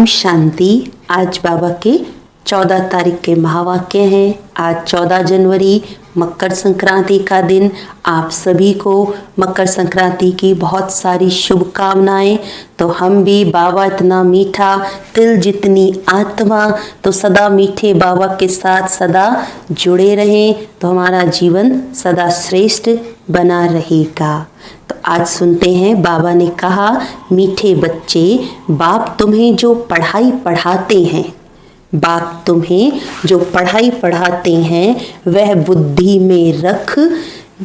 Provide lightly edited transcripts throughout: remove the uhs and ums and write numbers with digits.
शांति। आज बाबा के 14 तारीख के महावाक्य हैं। आज 14 जनवरी मकर संक्रांति का दिन। आप सभी को मकर संक्रांति की बहुत सारी शुभकामनाएं। तो हम भी बाबा इतना मीठा, तिल जितनी आत्मा, तो सदा मीठे बाबा के साथ सदा जुड़े रहें तो हमारा जीवन सदा श्रेष्ठ बना रहेगा। तो आज सुनते हैं, बाबा ने कहा, मीठे बच्चे, बाप तुम्हें जो पढ़ाई पढ़ाते हैं, बाप तुम्हें जो पढ़ाई पढ़ाते हैं वह बुद्धि में रख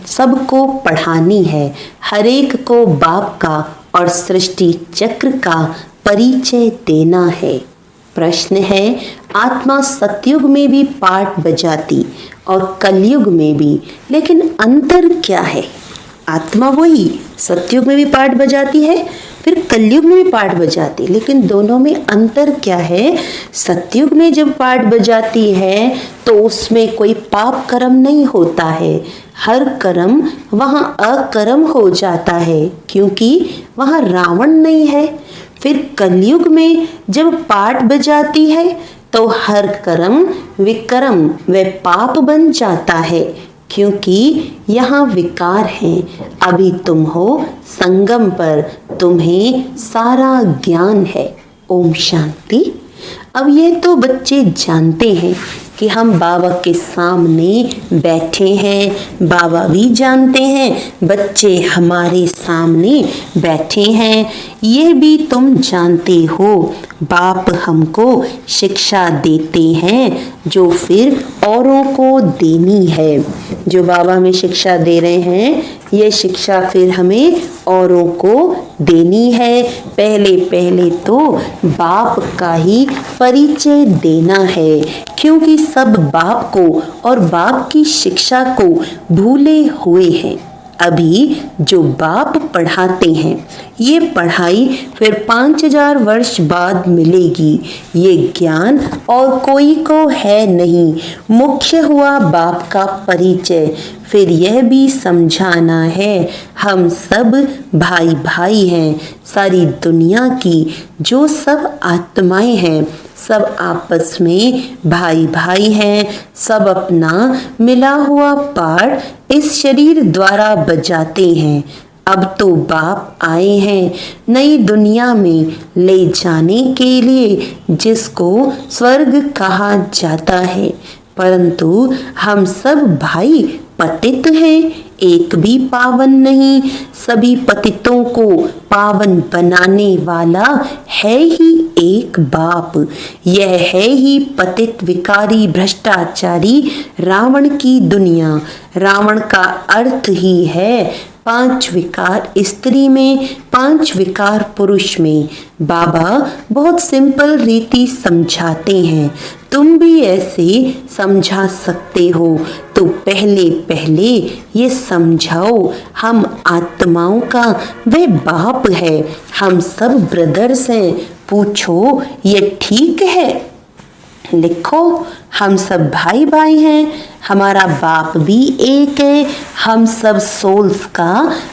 सबको पढ़ानी है। हर एक को बाप का और सृष्टि चक्र का परिचय देना है। प्रश्न है, आत्मा सतयुग में भी पाठ बजाती और कलयुग में भी, लेकिन अंतर क्या है? आत्मा वही सतयुग में भी पाठ बजाती है, फिर कलयुग में भी पाठ बजाती, लेकिन दोनों में अंतर क्या है? सतयुग में जब पाठ बजाती है तो उसमें कोई पाप कर्म नहीं होता है, हर कर्म वहाँ अकर्म हो जाता है, क्योंकि वहाँ रावण नहीं है। फिर कलयुग में जब पाठ बजाती है तो हर कर्म विकर्म व पाप बन जाता है, क्योंकि यहाँ विकार हैं। अभी तुम हो संगम पर, तुम्हें सारा ज्ञान है। ओम शांति। अब ये तो बच्चे जानते हैं कि हम बाबा के सामने बैठे हैं, बाबा भी जानते हैं बच्चे हमारे सामने बैठे हैं। ये भी तुम जानते हो, बाप हमको शिक्षा देते हैं जो फिर औरों को देनी है। जो बाबा हमें शिक्षा दे रहे हैं, ये शिक्षा फिर हमें औरों को देनी है। पहले पहले तो बाप का ही परिचय देना है, क्योंकि सब बाप को और बाप की शिक्षा को भूले हुए हैं। अभी जो बाप पढ़ाते हैं, ये पढ़ाई फिर 5000 वर्ष बाद मिलेगी। ये ज्ञान और कोई को है नहीं। मुख्य हुआ बाप का परिचय। फिर यह भी समझाना है, हम सब भाई भाई हैं। सारी दुनिया की जो सब आत्माएं हैं, सब आपस में भाई भाई हैं। सब अपना मिला हुआ पाठ इस शरीर द्वारा बजाते हैं। अब तो बाप आए हैं नई दुनिया में ले जाने के लिए, जिसको स्वर्ग कहा जाता है। परंतु हम सब भाई पतित हैं, एक भी पावन नहीं। सभी पतितों को पावन बनाने वाला है ही एक बाप। यह है ही पतित विकारी भ्रष्टाचारी रावण की दुनिया। रावण का अर्थ ही है 5 विकार स्त्री में, 5 विकार पुरुष में। बाबा बहुत सिंपल रीति समझाते हैं, तुम भी ऐसे समझा सकते हो। तो पहले पहले ये समझाओ, हम आत्माओं का वह बाप है, हम सब ब्रदर्स हैं। पूछो ये ठीक है? लिखो, हम सब भाई भाई हैं, हमारा बाप भी एक है। हम सब सोल्स का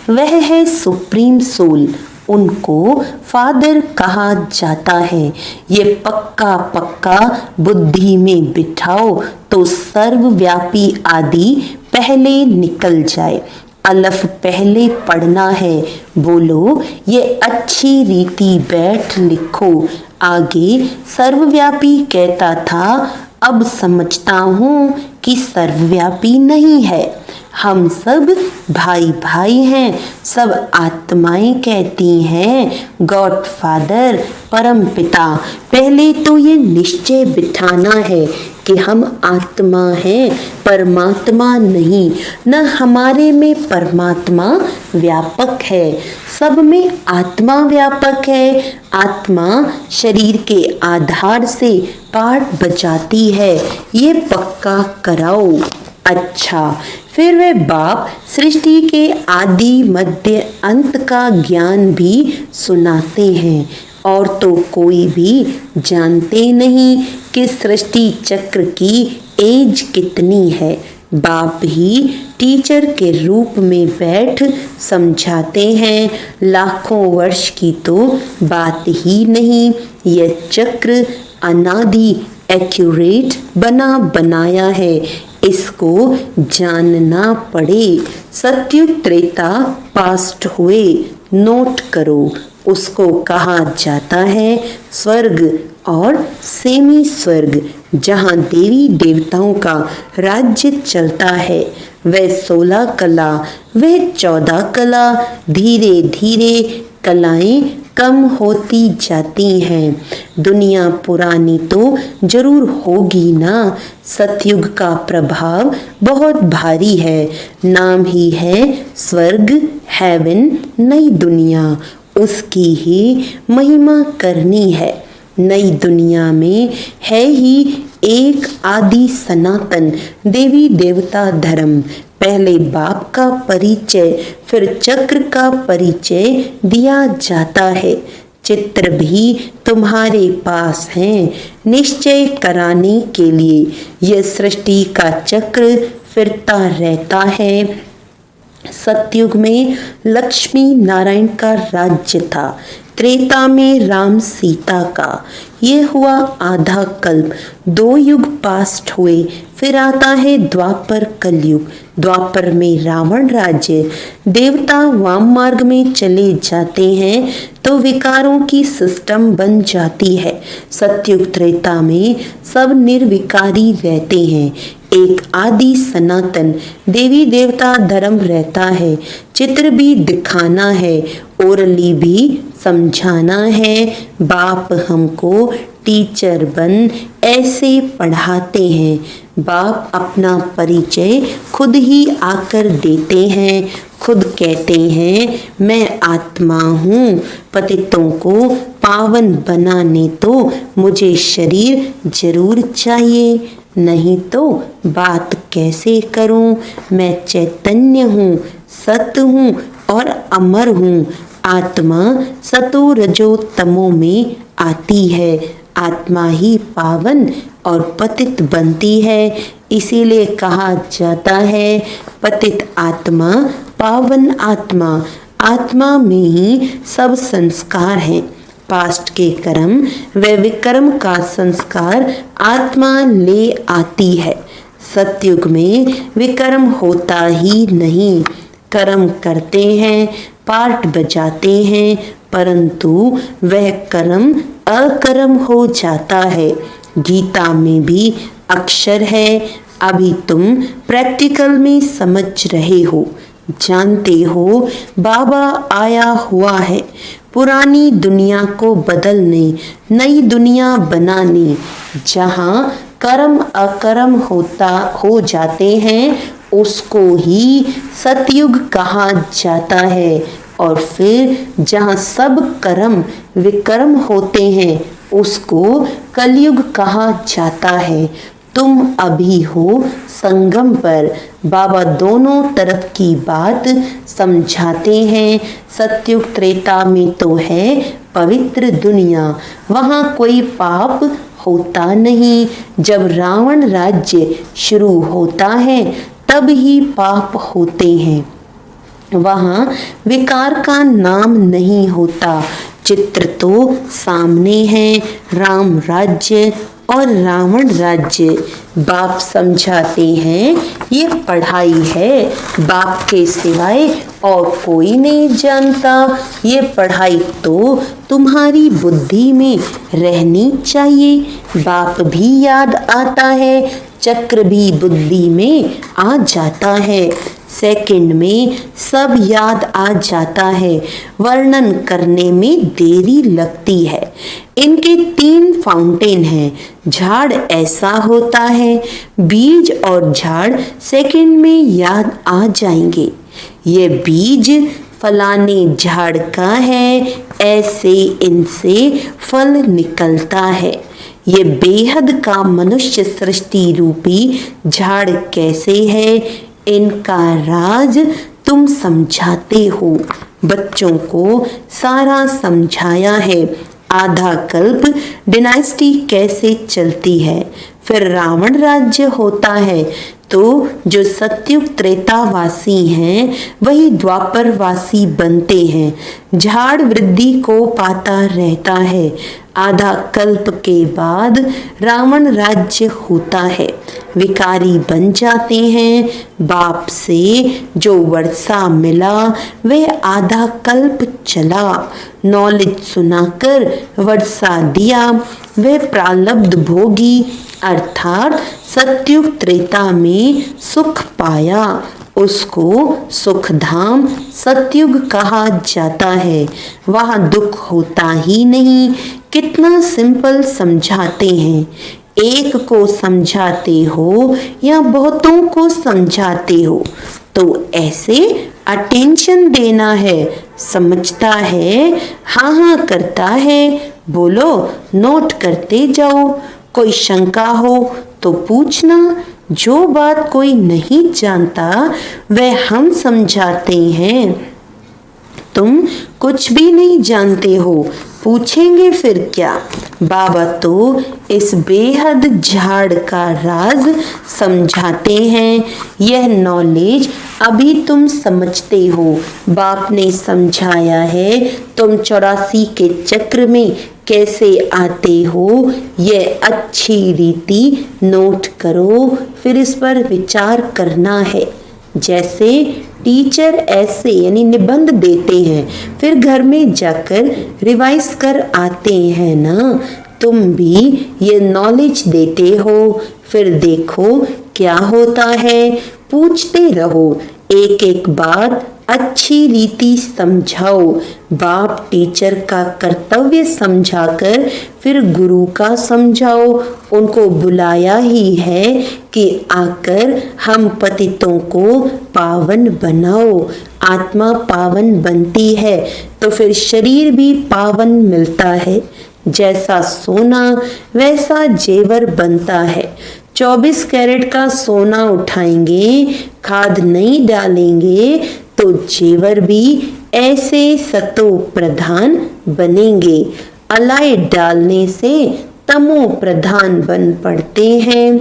वह है सुप्रीम सोल, उनको फादर कहा जाता है। ये पक्का पक्का बुद्धि में बिठाओ तो सर्वव्यापी आदि पहले निकल जाए। अलफ पहले पढ़ना है। बोलो ये अच्छी रीति बैठ लिखो। आगे सर्वव्यापी कहता था, अब समझता हूँ कि सर्वव्यापी नहीं है। हम सब भाई भाई हैं। सब आत्माएं कहती हैं गॉड फादर, परम पिता। पहले तो ये निश्चय बिठाना है कि हम आत्मा हैं, परमात्मा नहीं। न हमारे में परमात्मा व्यापक है, सब में आत्मा व्यापक है। आत्मा शरीर के आधार से पाठ बजाती है, ये पक्का कराओ। अच्छा, फिर वे बाप सृष्टि के आदि मध्य अंत का ज्ञान भी सुनाते हैं। और तो कोई भी जानते नहीं कि सृष्टि चक्र की एज कितनी है। बाप ही टीचर के रूप में बैठ समझाते हैं। लाखों वर्ष की तो बात ही नहीं, यह चक्र अनादि एक्यूरेट बना बनाया है, इसको जानना पड़े। सत्युग त्रेता पास्ट हुए, नोट करो, उसको कहा जाता है स्वर्ग और सेमी स्वर्ग, जहाँ देवी देवताओं का राज्य चलता है। वह 16 कला, वह 14 कला, धीरे धीरे कलाएं कम होती जाती हैं। दुनिया पुरानी तो जरूर होगी ना, सतयुग का प्रभाव बहुत भारी है। नाम ही है स्वर्ग, हेवन, नई दुनिया, उसकी ही महिमा करनी है। नई दुनिया में है ही एक आदि सनातन देवी देवता धर्म। पहले बाप का परिचय, फिर चक्र का परिचय दिया जाता है। चित्र भी तुम्हारे पास हैं निश्चय कराने के लिए। यह सृष्टि का चक्र फिरता रहता है। सतयुग में लक्ष्मी नारायण का राज्य था, त्रेता में राम सीता का। ये हुआ आधा कल्प, 2 युग पास्ट हुए, फिर आता है द्वापर कलयुग। द्वापर में रावण राज्य, देवता वाम मार्ग में चले जाते हैं तो विकारों की सिस्टम बन जाती है। सतयुग त्रेता में सब निर्विकारी रहते हैं, एक आदि सनातन देवी देवता धर्म रहता है। चित्र भी दिखाना है, ओरली भी समझाना है। बाप हमको टीचर बन ऐसे पढ़ाते हैं। बाप अपना परिचय खुद ही आकर देते हैं, खुद कहते हैं मैं आत्मा हूँ। पतितों को पावन बनाने तो मुझे शरीर जरूर चाहिए, नहीं तो बात कैसे करूं। मैं चैतन्य हूँ, सत्य हूँ और अमर हूँ। आत्मा सतो रजो तमो में आती है, आत्मा ही पावन और पतित बनती है। इसीलिए कहा जाता है पतित आत्मा पावन आत्मा। आत्मा में ही सब संस्कार हैं। पास्ट के कर्म व विकर्म का संस्कार आत्मा ले आती है। सतयुग में विकर्म होता ही नहीं, कर्म करते हैं, पार्ट बजाते हैं, परंतु वह कर्म अकर्म हो जाता है। गीता में भी अक्षर है, अभी तुम प्रैक्टिकल में समझ रहे हो, जानते हो बाबा आया हुआ है पुरानी दुनिया को बदलने, नई दुनिया बनाने। जहाँ कर्म अकर्म हो जाते हैं उसको ही सतयुग कहा जाता है, और फिर जहाँ सब कर्म विकर्म होते हैं उसको कलयुग कहा जाता है। तुम अभी हो संगम पर। बाबा दोनों तरफ की बात समझाते हैं। सतयुग त्रेता में तो है पवित्र दुनिया, वहाँ कोई पाप होता नहीं। जब रावण राज्य शुरू होता है तब ही पाप होते हैं, वहाँ विकार का नाम नहीं होता। चित्र तो सामने है, राम राज्य और रावण राज्य। बाप समझाते हैं ये पढ़ाई है, बाप के सिवाय और कोई नहीं जानता। ये पढ़ाई तो तुम्हारी बुद्धि में रहनी चाहिए। बाप भी याद आता है, चक्र भी बुद्धि में आ जाता है। सेकंड में सब याद आ जाता है, वर्णन करने में देरी लगती है। इनके 3 फाउंटेन हैं। झाड़ ऐसा होता है, बीज और झाड़ सेकंड में याद आ जाएंगे। ये बीज फलाने झाड़ का है, ऐसे इनसे फल निकलता है। ये बेहद का मनुष्य सृष्टि रूपी झाड़ कैसे है, इनका राज तुम समझाते हो। बच्चों को सारा समझाया है। आधा कल्प डिनाइस्टी कैसे चलती है, फिर रावण राज्य होता है, तो जो सतयुग त्रेतावासी हैं वही द्वापरवासी बनते हैं। झाड़ वृद्धि को पाता रहता है। आधा कल्प के बाद रावण राज्य होता है। विकारी बन जाते हैं। बाप से जो वर्षा मिला वह आधा कल्प चला। नॉलेज सुनाकर वर्षा दिया वह प्रारब्ध भोगी, अर्थात सतयुग त्रेता में सुख पाया उसको सुखधाम सतयुग कहा जाता है। वहाँ दुख होता ही नहीं। कितना सिंपल समझाते हैं। एक को समझाते हो या बहुतों को समझाते हो तो ऐसे अटेंशन देना है। समझता है, हाँ हाँ करता है, बोलो, नोट करते जाओ। कोई शंका हो तो पूछना। जो बात कोई नहीं जानता वह हम समझाते हैं। तुम कुछ भी नहीं जानते हो, पूछेंगे फिर क्या। बाबा तो इस बेहद झाड़ का राज समझाते हैं। यह नॉलेज अभी तुम समझते हो। बाप ने समझाया है तुम 84 के चक्र में कैसे आते हो। यह अच्छी रीति नोट करो, फिर इस पर विचार करना है। जैसे टीचर ऐसे यानी निबंध देते हैं, फिर घर में जाकर रिवाइज कर आते हैं ना, तुम भी ये नॉलेज देते हो। फिर देखो क्या होता है। पूछते रहो, एक एक बात अच्छी रीति समझाओ। बाप टीचर का कर्तव्य समझाकर फिर गुरु का समझाओ। उनको बुलाया ही है कि आकर हम पतितों को पावन बनाओ। आत्मा पावन बनती है तो फिर शरीर भी पावन मिलता है। जैसा सोना वैसा जेवर बनता है। 24 कैरेट का सोना उठाएंगे, खाद नहीं डालेंगे तो जेवर भी ऐसे सतो प्रधान बनेंगे। अलाई डालने से तमो प्रधान बन पड़ते हैं।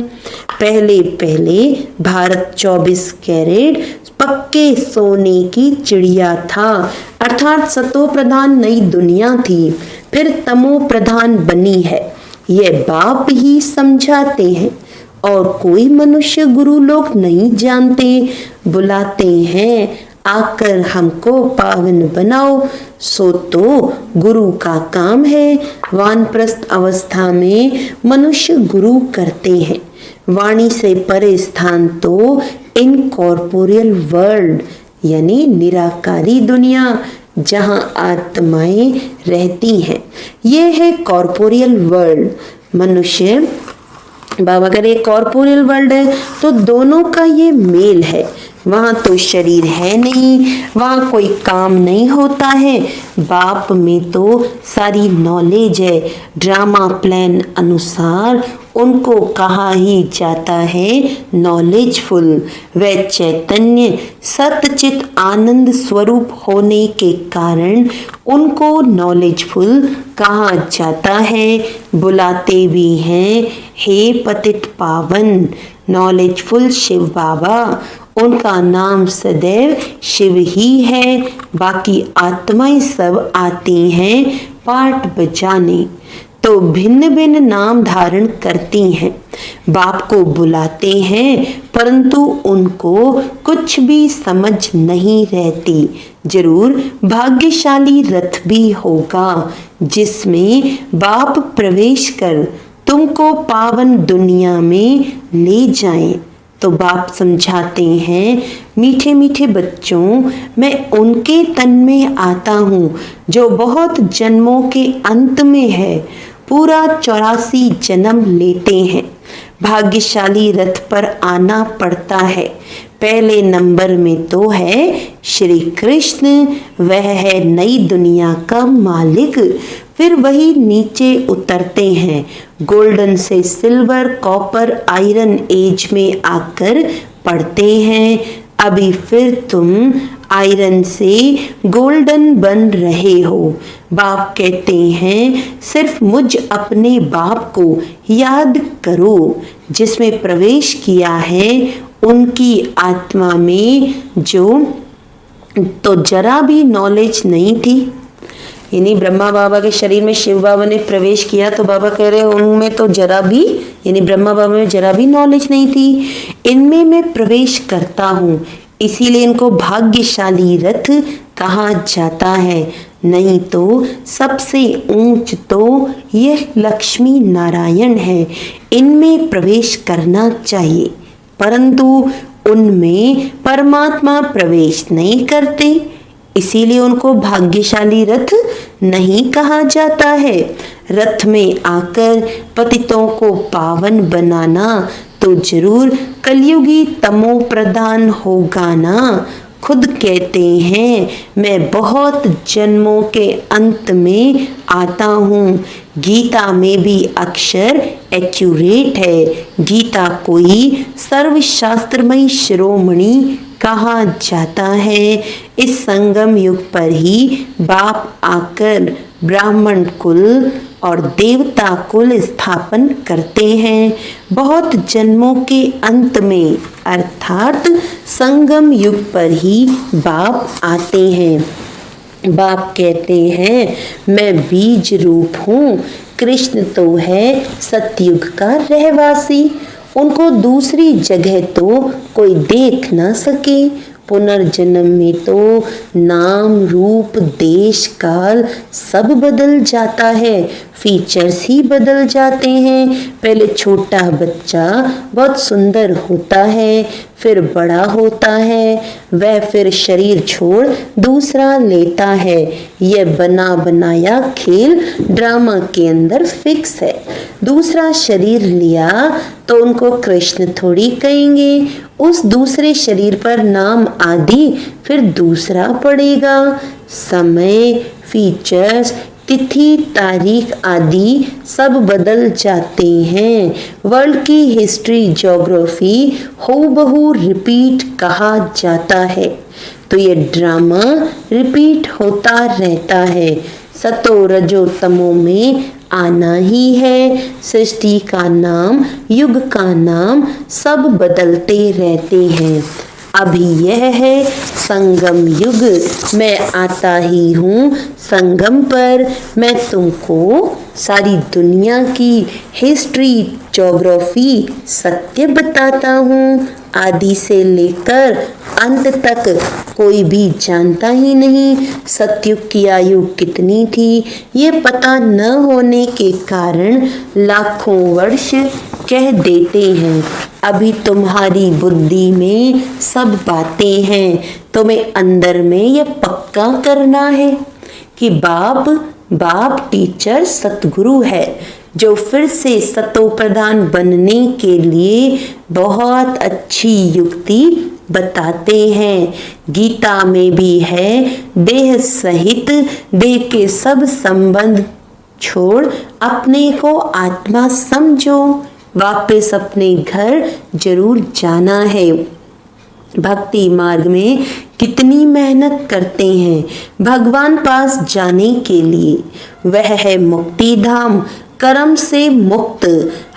पहले पहले भारत 24 कैरेट पक्के सोने की चिड़िया था, अर्थात सतो प्रधान नई दुनिया थी, फिर तमो प्रधान बनी है। यह बाप ही समझाते हैं और कोई मनुष्य गुरु लोग नहीं जानते। बुलाते हैं, आकर हमको पावन बनाओ। सो तो गुरु का काम है। वानप्रस्थ अवस्था में मनुष्य गुरु करते हैं। वाणी से परे स्थान तो इनकॉर्पोरियल वर्ल्ड यानी निराकारी दुनिया जहाँ आत्माएं रहती हैं, यह है कॉर्पोरियल वर्ल्ड। मनुष्य बाबा अगर एक कॉर्पोरियल वर्ल्ड है तो दोनों का ये मेल है। वहाँ तो शरीर है नहीं, वहाँ कोई काम नहीं होता है। बाप में तो सारी नॉलेज है। ड्रामा प्लान अनुसार उनको कहा ही जाता है नॉलेजफुल। वह चैतन्य सतचित आनंद स्वरूप होने के कारण उनको नॉलेजफुल कहा जाता है। बुलाते भी हैं, हे पतित पावन नॉलेजफुल शिव बाबा। उनका नाम सदैव शिव ही है। बाकी आत्माएं सब आती हैं पाठ बजाने, तो भिन्न भिन्न नाम धारण करती हैं। बाप को बुलाते हैं परंतु उनको कुछ भी समझ नहीं रहती। जरूर भाग्यशाली रथ भी होगा जिसमें बाप प्रवेश कर तुमको पावन दुनिया में ले जाएं। तो बाप समझाते हैं, मीठे मीठे बच्चों, मैं उनके तन में आता हूँ जो बहुत जन्मों के अंत में है। पूरा 84 जन्म लेते हैं। भाग्यशाली रथ पर आना पड़ता है। पहले नंबर में तो है श्री कृष्ण, वह है नई दुनिया का मालिक। फिर वही नीचे उतरते हैं, गोल्डन से सिल्वर, कॉपर, आयरन एज में आकर पढ़ते हैं। अभी फिर तुम आयरन से गोल्डन बन रहे हो। बाप कहते हैं सिर्फ मुझ अपने बाप को याद करो। जिसमें प्रवेश किया है उनकी आत्मा में तो जरा भी नॉलेज नहीं थी। यानी ब्रह्मा बाबा के शरीर में शिव बाबा ने प्रवेश किया तो बाबा कह रहे उनमें तो जरा भी, यानी ब्रह्मा बाबा में जरा भी नॉलेज नहीं थी। इनमें मैं प्रवेश करता हूँ, इसीलिए इनको भाग्यशाली रथ कहा जाता है। नहीं तो सबसे ऊंच तो यह लक्ष्मी नारायण है, इनमें प्रवेश करना चाहिए, परंतु उनमें परमात्मा प्रवेश नहीं करते, इसीलिए उनको भाग्यशाली रथ नहीं कहा जाता है। रथ में आकर पतितों को पावन बनाना तो जरूर कलयुगी तमो प्रधान होगा ना। खुद कहते हैं मैं बहुत जन्मों के अंत में आता हूँ। गीता में भी अक्षर एक्यूरेट है। गीता कोई सर्वशास्त्रमयी शिरोमणि कहा जाता है। इस संगम युग पर ही बाप आकर ब्राह्मण कुल और देवता कुल स्थापन करते हैं। बहुत जन्मों के अंत में अर्थात संगम युग पर ही बाप आते हैं। बाप कहते हैं मैं बीज रूप हूँ, कृष्ण तो है सतयुग का रहवासी, उनको दूसरी जगह तो कोई देख ना सके। पुनर्जन्म में तो नाम रूप देश काल सब बदल जाता है, फीचर्स ही बदल जाते हैं। पहले छोटा बच्चा बहुत सुंदर होता है, फिर बड़ा होता है, वह फिर शरीर छोड़ दूसरा लेता है। यह बना बनाया खेल ड्रामा के अंदर फिक्स है। दूसरा शरीर लिया तो उनको कृष्ण थोड़ी कहेंगे, उस दूसरे शरीर पर नाम आदि फिर दूसरा पड़ेगा। समय, फीचर्स, तिथि, तारीख आदि सब बदल जाते हैं। वर्ल्ड की हिस्ट्री, ज्योग्राफी हूबहू रिपीट कहा जाता है, तो ये ड्रामा रिपीट होता रहता है। सतो रजो तमो में आना ही है। सृष्टि का नाम, युग का नाम सब बदलते रहते हैं। अभी यह है संगम युग, मैं आता ही हूँ संगम पर। मैं तुमको सारी दुनिया की हिस्ट्री, ज्योग्राफी, सत्य बताता हूँ। आदि से लेकर अंत तक कोई भी जानता ही नहीं सतयुग की आयु कितनी थी। ये पता न होने के कारण लाखों वर्ष कह देते हैं। अभी तुम्हारी बुद्धि में सब बातें हैं, तुम्हें अंदर में ये पक्का करना है कि बाप टीचर सतगुरु है, जो फिर से सतो प्रधान बनने के लिए बहुत अच्छी युक्ति बताते हैं। गीता में भी है, देह सहित देह के सब संबंध छोड़ अपने को आत्मा समझो, वापस अपने घर जरूर जाना है। भक्ति मार्ग में कितनी मेहनत करते हैं भगवान पास जाने के लिए। वह है मुक्ति धाम, कर्म से मुक्त।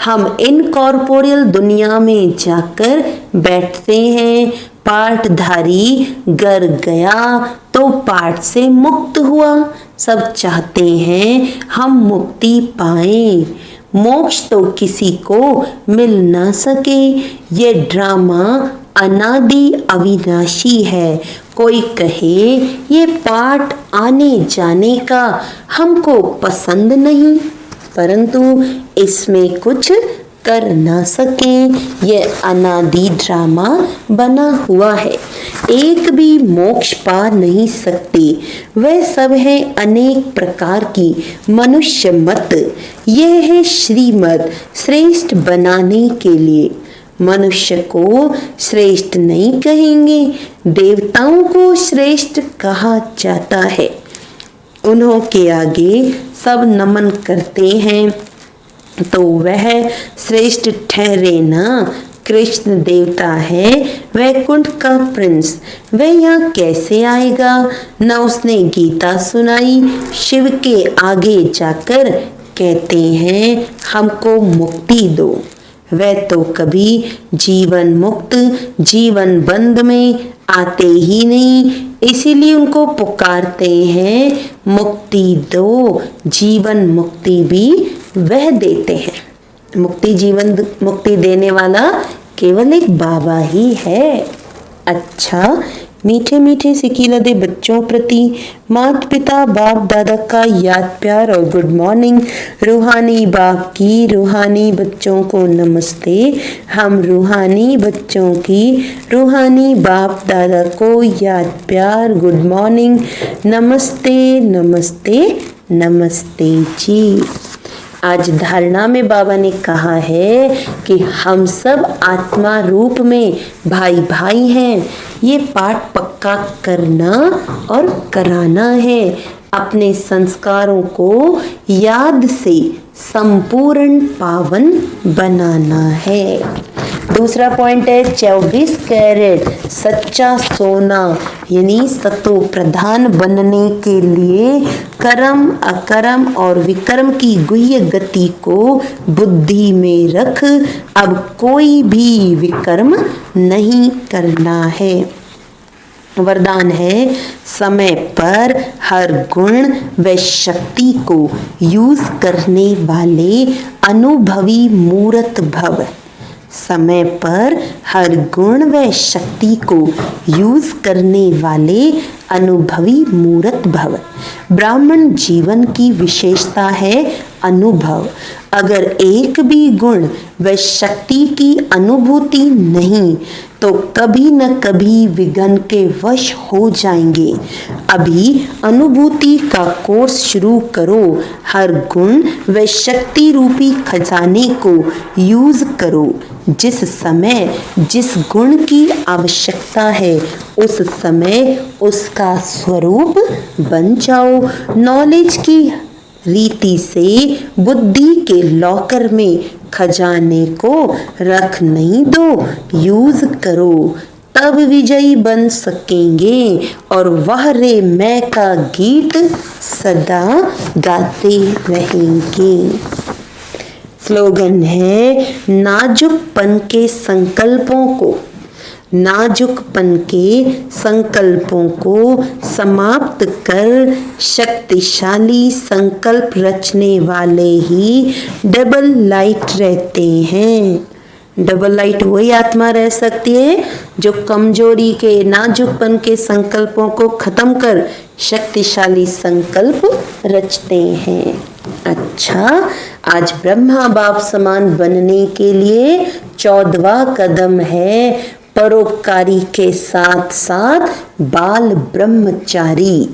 हम इनकॉर्पोरियल दुनिया में जाकर बैठते हैं। पाठधारी घर गया तो पाठ से मुक्त हुआ। सब चाहते हैं हम मुक्ति पाएं, मोक्ष तो किसी को मिल ना सके। ये ड्रामा अनादि अविनाशी है। कोई कहे ये पाठ आने जाने का हमको पसंद नहीं, परंतु इसमें कुछ कर ना सके। यह अनादि ड्रामा बना हुआ है, एक भी मोक्ष पा नहीं सकते। वह सब है अनेक प्रकार की मनुष्य मत। यह है श्रीमत श्रेष्ठ बनाने के लिए। मनुष्य को श्रेष्ठ नहीं कहेंगे, देवताओं को श्रेष्ठ कहा जाता है। उन्हों के आगे सब नमन करते हैं, तो वह श्रेष्ठ ठहरे ना। कृष्ण देवता है वैकुंठ का प्रिंस, वह यहाँ कैसे आएगा? न उसने गीता सुनाई। शिव के आगे जाकर कहते हैं हमको मुक्ति दो। वह तो कभी जीवन मुक्त जीवन बंद में आते ही नहीं, इसीलिए उनको पुकारते हैं मुक्ति दो। जीवन मुक्ति भी वह देते हैं। मुक्ति जीवन मुक्ति देने वाला केवल एक बाबा ही है। अच्छा, मीठे मीठे सिकीलदे बच्चों प्रति माता पिता बाप दादा का याद प्यार और गुड मॉर्निंग। रूहानी बाप की रूहानी बच्चों को नमस्ते। हम रूहानी बच्चों की रूहानी बाप दादा को याद प्यार गुड मॉर्निंग। नमस्ते नमस्ते नमस्ते जी। आज धारणा में बाबा ने कहा है कि हम सब आत्मा रूप में भाई भाई हैं। ये पाठ पक्का करना और कराना है। अपने संस्कारों को याद से संपूर्ण पावन बनाना है। दूसरा पॉइंट है 24 कैरेट सच्चा सोना, यानी सतो प्रधान बनने के लिए कर्म अकर्म और विकर्म की गुह्य गति को बुद्धि में रख अब कोई भी विकर्म नहीं करना है। वरदान है समय पर हर गुण व शक्ति को यूज करने वाले अनुभवी मूर्त भव। समय पर हर गुण व शक्ति को यूज करने वाले अनुभवी मूर्त भव। ब्राह्मण जीवन की विशेषता है अनुभव। अगर एक भी गुण व शक्ति की अनुभूति नहीं तो कभी न कभी विघ्न के वश हो जाएंगे। अभी अनुभूति का कोर्स शुरू करो। हर गुण व शक्ति रूपी खजाने को यूज करो। जिस समय जिस गुण की आवश्यकता है उस समय उसका स्वरूप बन जाओ। नॉलेज की रीति से बुद्धि के लॉकर में खजाने को रख नहीं दो, यूज करो, तब विजयी बन सकेंगे और वह रे मैं का गीत सदा गाते रहेंगे। स्लोगन है नाजुकपन के संकल्पों को समाप्त कर शक्तिशाली संकल्प रचने वाले ही डबल लाइट रहते हैं। डबल लाइट वही आत्मा रह सकती है जो कमजोरी के नाजुकपन के संकल्पों को खत्म कर शक्तिशाली संकल्प रचते हैं। अच्छा, आज ब्रह्मा बाप समान बनने के लिए 14वां कदम है परोपकारी के साथ साथ बाल ब्रह्मचारी।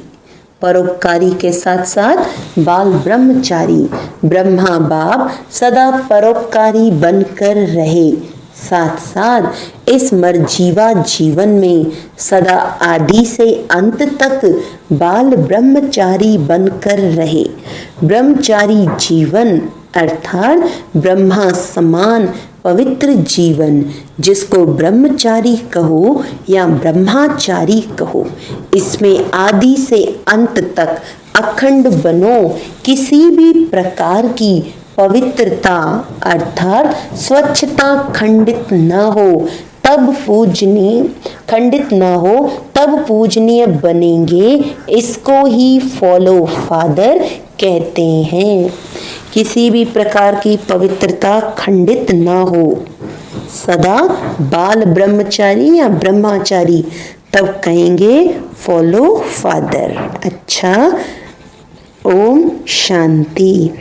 परोपकारी के साथ साथ बाल ब्रह्मचारी। ब्रह्मा बाप सदा परोपकारी बनकर रहे, साथ साथ इस मरजीवा जीवन में सदा आदि से अंत तक बाल ब्रह्मचारी बनकर रहे। ब्रह्मचारी जीवन अर्थात ब्रह्मा समान पवित्र जीवन, जिसको ब्रह्मचारी कहो या ब्रह्माचारी कहो, इसमें आदि से अंत तक अखंड बनो। किसी भी प्रकार की पवित्रता अर्थात स्वच्छता खंडित न हो तब पूजनीय बनेंगे। इसको ही फॉलो फादर कहते हैं। किसी भी प्रकार की पवित्रता खंडित न हो, सदा बाल ब्रह्मचारी या ब्रह्माचारी, तब कहेंगे फॉलो फादर। अच्छा, ओम शांति।